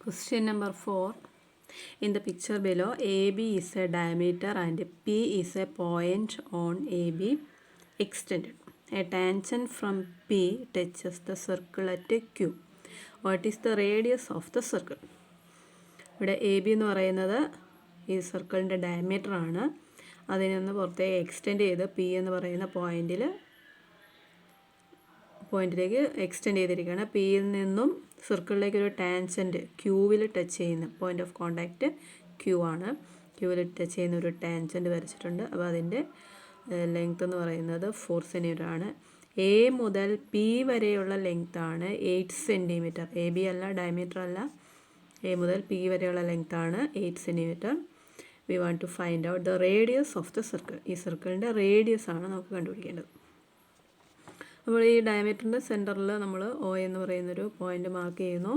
Question number 4. In the picture below, AB is a diameter and P is a point on AB extended. A tangent from P touches the circle at Q. What is the radius of the circle? ഇവിടെ A B എന്ന് പറയുന്നത് ഈ സർക്കിളിൻ്റെ diameter ആണ്. അതിൽ നിന്ന് പുറത്തേക്ക് extend ചെയ്ത് പി എന്ന് പറയുന്ന പോയിന്റിലേക്ക് എക്സ്റ്റെൻഡ് ചെയ്തിരിക്കുകയാണ്. പിയിൽ നിന്നും സർക്കിളിലേക്ക് ഒരു ടാൻജൻറ്റ് ക്യൂവിൽ ടച്ച് ചെയ്യുന്ന പോയിന്റ് ഓഫ് കോണ്ടാക്റ്റ് ക്യൂ ആണ്. ക്യൂവിൽ ടച്ച് ചെയ്യുന്ന ഒരു ടാൻജൻറ്റ് വരച്ചിട്ടുണ്ട്. അപ്പോൾ അതിൻ്റെ ലെങ്ത് എന്ന് പറയുന്നത് 4 സെൻറ്റിമീറ്റർ ആണ്. എ മുതൽ പി വരെയുള്ള ലെങ്ത് ആണ് 8 സെൻറ്റിമീറ്റർ. എ ബി അല്ല, ഡയമീറ്റർ അല്ല. എ മുതൽ പി വരെയുള്ള ലെങ്ത് ആണ് 8 centimetre. We want to find out the radius of the circle. ഈ സർക്കിളിൻ്റെ റേഡിയസ് ആണ് നമുക്ക് കണ്ടുപിടിക്കേണ്ടത്. അപ്പോൾ ഈ ഡയമീറ്ററിൻ്റെ സെൻറ്ററിൽ നമ്മൾ ഒ എന്ന് പറയുന്നൊരു പോയിൻ്റ് മാർക്ക് ചെയ്യുന്നു.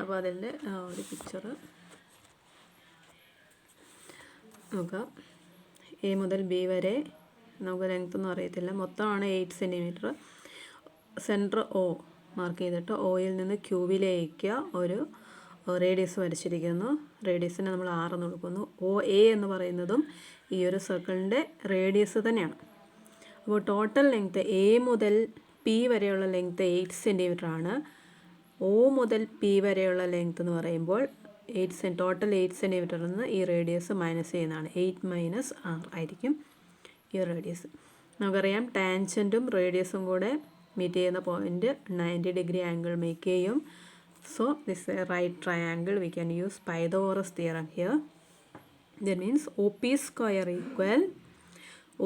അപ്പോൾ അതിൻ്റെ ഒരു പിക്ചർ നോക്കാം. എ മുതൽ ബി വരെ നമുക്ക് ലെങ്ത് ഒന്നും അറിയത്തില്ല, മൊത്തമാണ് 8 സെൻറ്റിമീറ്റർ. സെൻറ്റർ ഒ മാർക്ക് ചെയ്തിട്ട് ഒയിൽ നിന്ന് ക്യൂവിലേക്ക് ഒരു റേഡിയസ് വരച്ചിരിക്കുന്നു. റേഡിയസിനെ നമ്മൾ 6 എന്ന് കൊടുക്കുന്നു. ഒ എ എന്ന് പറയുന്നതും ഈ ഒരു സർക്കിളിൻ്റെ റേഡിയസ് തന്നെയാണ്. അപ്പോൾ ടോട്ടൽ ലെങ്ത്ത് എ മുതൽ പി വരെയുള്ള ലെങ്ത്ത് 8 സെൻറ്റിമീറ്റർ ആണ്. ഒ മുതൽ പി വരെയുള്ള ലെങ്ത്ത് എന്ന് പറയുമ്പോൾ ടോട്ടൽ 8 സെൻറ്റിമീറ്ററിൽ നിന്ന് ഈ റേഡിയസ് മൈനസ് ചെയ്യുന്നതാണ്. 8 - 6 ആയിരിക്കും ഈ റേഡിയസ്. നമുക്കറിയാം ടാൻജൻറ്റും റേഡിയസും കൂടെ മീറ്റ് ചെയ്യുന്ന പോയിൻ്റ് 90 ഡിഗ്രി ആംഗിൾ മേക്ക് ചെയ്യും. So this is a right triangle. We can use Pythagoras theorem here. That means OP square equal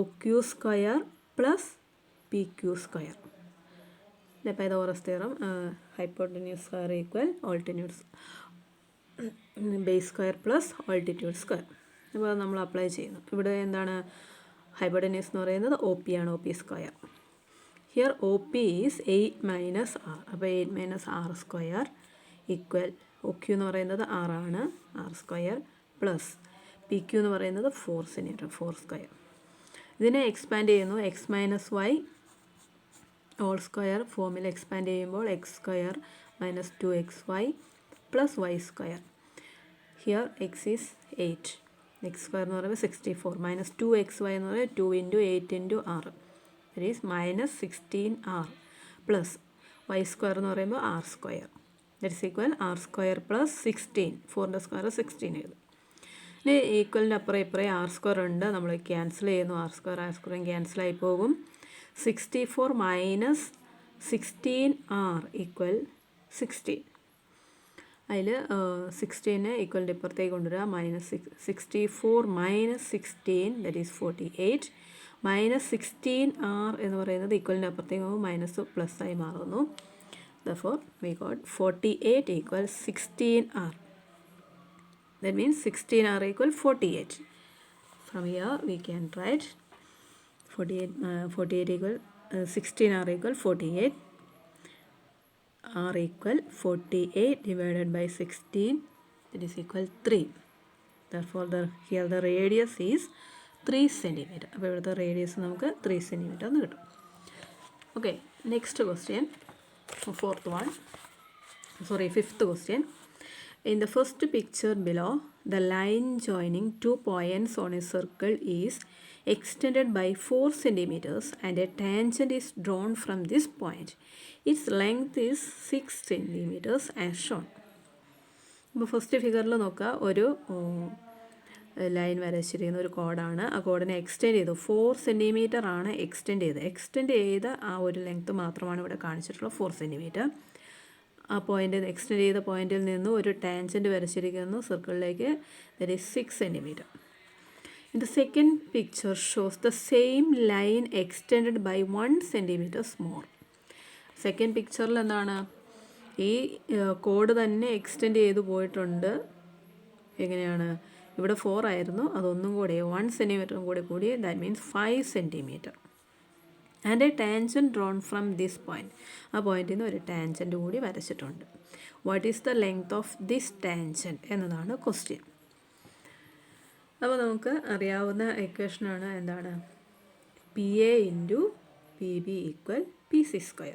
OQ square plus PQ square. The Pythagoras theorem, hypotenuse square equal altitude base square plus altitude square. അപ്പോൾ നമ്മൾ apply ചെയ്യുന്നു. ഇവിടെ എന്താണ് hypotenuse എന്ന് പറയുന്നത് O P ആണ്, O P square. Here O P is 8 - r. അപ്പോൾ 8 - r square equal O Q എന്ന് പറയുന്നത് 6 ആണ്, r square plus P Q എന്ന് പറയുന്നത് 4 സെൻറ്റിമീറ്റർ, 4 സ്ക്വയർ. ഇതിനെ എക്സ്പാൻഡ് ചെയ്യുന്നു. X minus Y whole square ഫോമിൽ എക്സ്പാൻഡ് ചെയ്യുമ്പോൾ X square minus 2xy plus Y square. Here X is 8. X square എന്ന് പറയുമ്പോൾ 64 മൈനസ് 2xy എന്ന് പറയുമ്പോൾ 2 × 8 × r. That is minus 16r plus Y square എന്ന് പറയുമ്പോൾ r square. That is equal r square plus 16. 4ൻ്റെ square 16 എഴുതും. ഇനി ഈക്വലിൻ്റെ അപ്പുറം ഇപ്പുറം r സ്ക്വയർ ഉണ്ട്, നമ്മൾ ക്യാൻസൽ ചെയ്യുന്നു. r സ്ക്വയറും ക്യാൻസലായി പോകും. 64 മൈനസ് 16r ഈക്വൽ 16. അതിൽ 16 ഈക്വലിൻ്റെ ഇപ്പുറത്തേക്ക് കൊണ്ടുവരിക. -64 - 16 ദറ്റ് ഈസ് 48. -16r എന്ന് പറയുന്നത് ഈക്വലിൻ്റെ അപ്പുറത്തേക്ക് പോകുമ്പോൾ മൈനസ് പ്ലസ് ആയി മാറുന്നു. Therefore, we got 48 equals 16r. That means 16r equal 48. From here we can write 48 equal 16r equal 48. r equal 48 divided by 16, that is equal 3. Therefore, here the radius is 3 centimeter. അപ്പോൾ ഇവിടുത്തെ radius നമുക്ക് 3 centimetre എന്ന് കിട്ടും. Okay, next question. Fifth question. In the first picture below, the line joining 2 points on a circle is extended by 4 centimeters and a tangent is drawn from this point. Its length is 6 centimeters as shown. ഇപ്പോൾ first ഫിഗറിൽ നോക്കുക, ഒരു line വരച്ചിരിക്കുന്ന ഒരു കോഡാണ്. ആ കോഡിനെ extend ചെയ്തു. 4 centimetre ആണ് extend ചെയ്ത ആ ഒരു ലെങ്ത്ത് മാത്രമാണ് ഇവിടെ കാണിച്ചിട്ടുള്ളത്, 4 സെൻറ്റിമീറ്റർ. ആ പോയിൻ്റ് എക്സ്റ്റെൻഡ് ചെയ്ത പോയിന്റിൽ നിന്ന് ഒരു ടാൻജൻറ്റ് വരച്ചിരിക്കുന്നു സർക്കിളിലേക്ക്. That is 6 centimetre. In the second picture shows the same line extended by 1 centimetre more. Second പിക്ചറിൽ എന്താണ്, ഈ കോഡ് തന്നെ എക്സ്റ്റെൻഡ് ചെയ്ത് പോയിട്ടുണ്ട്. എങ്ങനെയാണ്, ഇവിടെ 4 ആയിരുന്നു, അതൊന്നും കൂടി 1 സെൻറ്റിമീറ്ററും കൂടി. That means 5 centimetre. And A tangent drawn from this point. ആ പോയിന്റിൽ നിന്ന് ഒരു ടാൻജൻറ്റ് കൂടി വരച്ചിട്ടുണ്ട്. What is the length of this tangent എന്നതാണ് ക്വസ്റ്റ്യൻ. അപ്പോൾ നമുക്ക് അറിയാവുന്ന ഇക്വേഷനാണ് എന്താണ്, PA × PB = PC².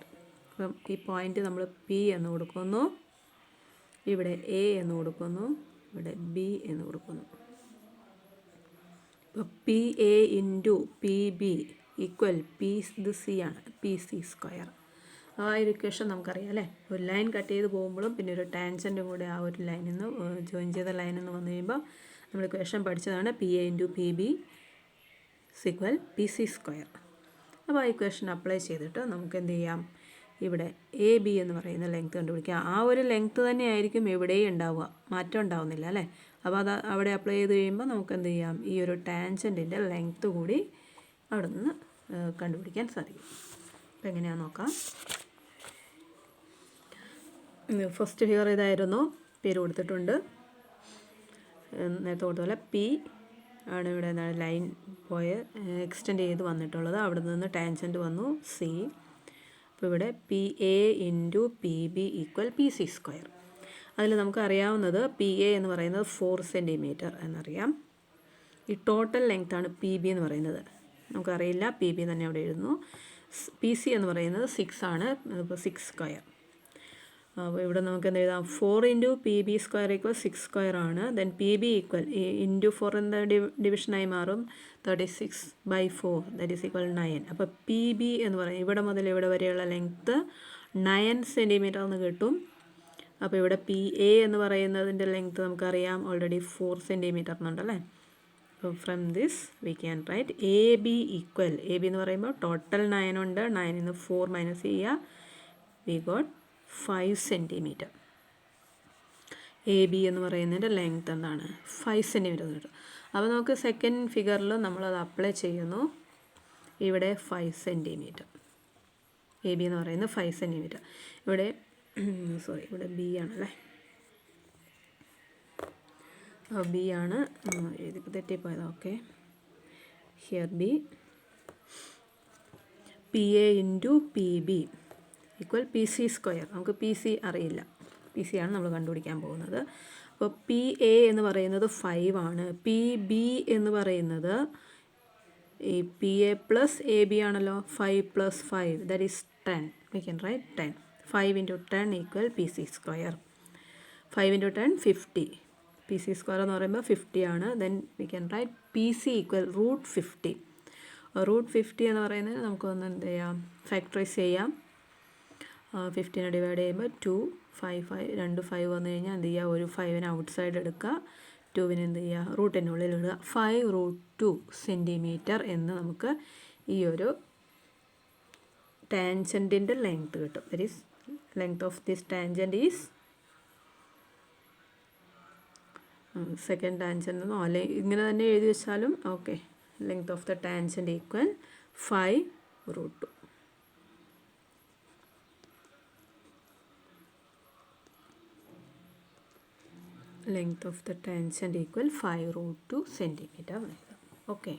അപ്പം ഈ പോയിന്റ് നമ്മൾ P എന്ന് കൊടുക്കുന്നു. ഇവിടെ എ എന്ന് കൊടുക്കുന്നു, ഇവിടെ ബി എന്ന് കൊടുക്കുന്നു. ഇപ്പോൾ P A into P B equal P ഇത് സി ആണ്, പി സി സ്ക്വയർ. ആ ഒരു ഇക്വേഷൻ നമുക്കറിയാം അല്ലേ. ഒരു ലൈൻ കട്ട് ചെയ്ത് പോകുമ്പോഴും പിന്നെ ഒരു ടാൻജൻറ്റും കൂടെ ആ ഒരു ലൈനിൽ നിന്ന് ജോയിൻ ചെയ്ത ലൈനിൽ നിന്ന് വന്നു കഴിയുമ്പോൾ നമ്മൾ ഇക്വേഷൻ പഠിച്ചതാണ് P A into P B equal P C square. അപ്പോൾ ആ ഇക്വേഷൻ അപ്ലൈ ചെയ്തിട്ട് നമുക്ക് എന്ത് ചെയ്യാം, ഇവിടെ എ ബി എന്ന് പറയുന്ന ലെങ്ത് കണ്ടുപിടിക്കുക. ആ ഒരു ലെങ്ത് തന്നെയായിരിക്കും എവിടെയും ഉണ്ടാവുക, മാറ്റം ഉണ്ടാവുന്നില്ല അല്ലേ. അപ്പോൾ അത് അവിടെ അപ്ലൈ ചെയ്ത് കഴിയുമ്പോൾ നമുക്ക് എന്ത് ചെയ്യാം, ഈ ഒരു ടാൻജൻറ്റിൻ്റെ ലെങ്ത് കൂടി അവിടെ നിന്ന് കണ്ടുപിടിക്കാൻ സാധിക്കും. അപ്പോൾ എങ്ങനെയാണെന്ന് നോക്കാം. ഫസ്റ്റ് ഫിഗർ ഇതായിരുന്നു, പേര് കൊടുത്തിട്ടുണ്ട്. നേരത്തെ കൊടുത്ത പോലെ പി ആണ് ഇവിടെ എന്താണ് ലൈൻ പോയ എക്സ്റ്റെൻഡ് ചെയ്ത് വന്നിട്ടുള്ളത്. അവിടെ നിന്ന് ടാൻജൻറ്റ് വന്നു സി. അപ്പോൾ ഇവിടെ P A into P B equal P C square. അതിൽ നമുക്ക് അറിയാവുന്നത് പി എ എന്ന് പറയുന്നത് 4 സെൻറ്റിമീറ്റർ എന്നറിയാം. ഈ ടോട്ടൽ ലെങ്ത്താണ് പി ബി എന്ന് പറയുന്നത്, നമുക്കറിയില്ല, പി ബി തന്നെ അവിടെ എഴുതുന്നു. പി സി എന്ന് പറയുന്നത് 6 ആണ്, ഇപ്പോൾ 6 സ്ക്വയർ. അപ്പോൾ ഇവിടെ നമുക്ക് എന്ത് എഴുതാം, 4 into P B square equal 6 square ആണ്. Then P B equal into 4 എന്താ ഡിവിഷനായി മാറും, 36/4 ദാറ്റ് ഈസ് ഈക്വൽ 9. അപ്പോൾ പി ബി എന്ന് പറയുന്നത് ഇവിടെ മുതൽ ഇവിടെ വരെയുള്ള ലെങ്ത്ത് 9 സെൻറ്റിമീറ്റർ എന്ന് കിട്ടും. അപ്പോൾ ഇവിടെ പി എ എന്ന് പറയുന്നതിൻ്റെ ലെങ്ത്ത് നമുക്കറിയാം ഓൾറെഡി 4 സെൻറ്റിമീറ്റർ എന്നുണ്ടല്ലേ. അപ്പോൾ from this we can write a B equal, A B എന്ന് പറയുമ്പോൾ ടോട്ടൽ 9 ഉണ്ട്, 9 നിന്ന് 4 മൈനസ് ചെയ്യുക, we got 5 centimetre. A B എന്ന് പറയുന്നതിൻ്റെ ലെങ്ത് എന്താണ്, 5 സെൻറ്റിമീറ്റർ എന്ന് കിട്ടും. അപ്പോൾ നമുക്ക് സെക്കൻഡ് ഫിഗറിൽ നമ്മളത് അപ്ലൈ ചെയ്യുന്നു. ഇവിടെ 5 സെൻറ്റിമീറ്റർ, എ ബി എന്ന് പറയുന്നത് 5 സെൻറ്റിമീറ്റർ. ഇവിടെ ഇവിടെ ബി ആണല്ലേ, ബി ആണ് എഴുതിപ്പോൾ തെറ്റിപ്പോയത്. Okay, here B P A into P B equal P C square. നമുക്ക് പി സി അറിയില്ല, പി സി ആണ് നമ്മൾ കണ്ടുപിടിക്കാൻ പോകുന്നത്. അപ്പോൾ പി എ എന്ന് പറയുന്നത് 5 ആണ്, പി ബി എന്ന് പറയുന്നത് ഈ P A plus A B ആണല്ലോ, 5 + 5 that is 10. We can write 10. 5 into 10 equal P C square. 5 into 10 50. P C square എന്ന് പറയുമ്പോൾ 50 ആണ്. Then we can write P C equal √50. √50 എന്ന് പറയുന്നത് നമുക്കൊന്ന് എന്ത് ചെയ്യാം, ഫാക്ടറൈസ് ചെയ്യാം. 15 ഡിവൈഡ് ചെയ്യുമ്പോൾ 2, 5, 5 2 5 വന്നു കഴിഞ്ഞാൽ എന്ത് ചെയ്യുക, ഒരു 5നെ ഔട്ട് സൈഡ് എടുക്കുക, 2വിന് എന്ത് ചെയ്യുക, റൂട്ടിനുള്ളിൽ ഇടുക. 5√2 സെൻറ്റിമീറ്റർ എന്ന് നമുക്ക് ഈ ഒരു ടാൻജൻറ്റിൻ്റെ ലെങ്ത് കിട്ടും. That is length of this tangent is second tangent എന്നോ അല്ലെങ്കിൽ ഇങ്ങനെ തന്നെ എഴുതി വെച്ചാലും okay. Length of the tangent equal 5√2. Length of the tangent equal 5√2 centimeter. Okay.